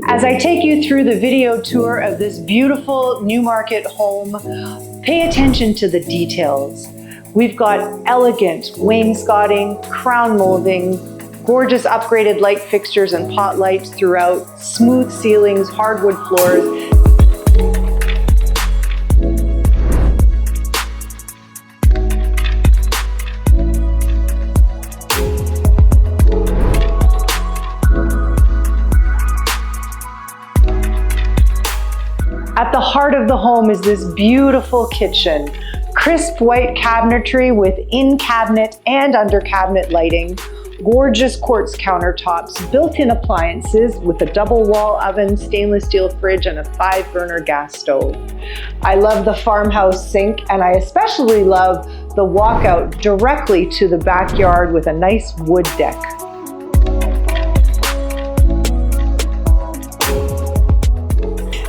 As I take you through the video tour of this beautiful Newmarket home, pay attention to the details. We've got elegant wainscoting, crown molding, gorgeous upgraded light fixtures and pot lights throughout, smooth ceilings, hardwood floors. At the heart of the home is this beautiful kitchen. Crisp white cabinetry with in-cabinet and under-cabinet lighting, gorgeous quartz countertops, built-in appliances with a double-wall oven, stainless steel fridge, and a 5-burner gas stove. I love the farmhouse sink, and I especially love the walkout directly to the backyard with a nice wood deck.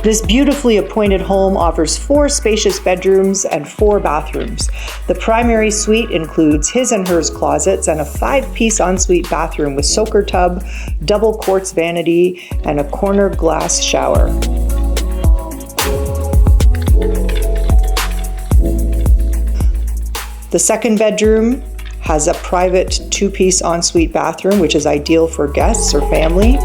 This beautifully appointed home offers 4 spacious bedrooms and 4 bathrooms. The primary suite includes his and hers closets and a 5-piece ensuite bathroom with soaker tub, double quartz vanity, and a corner glass shower. The second bedroom has a private 2-piece ensuite bathroom, which is ideal for guests or family.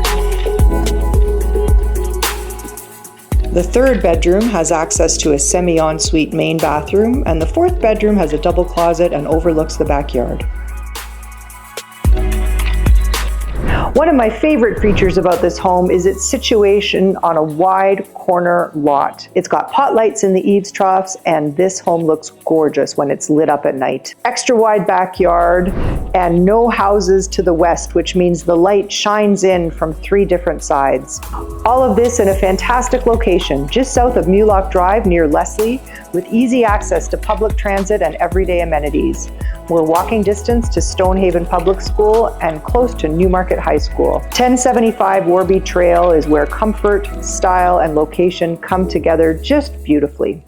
The third bedroom has access to a semi-ensuite main bathroom, and the fourth bedroom has a double closet and overlooks the backyard. One of my favorite features about this home is its situation on a wide corner lot. It's got pot lights in the eaves troughs, and this home looks gorgeous when it's lit up at night. Extra wide backyard and no houses to the west, which means the light shines in from 3 different sides. All of this in a fantastic location just south of Mulock Drive near Leslie, with easy access to public transit and everyday amenities. We're walking distance to Stonehaven Public School and close to Newmarket High School. 1075 Warby Trail is where comfort, style, and location come together just beautifully.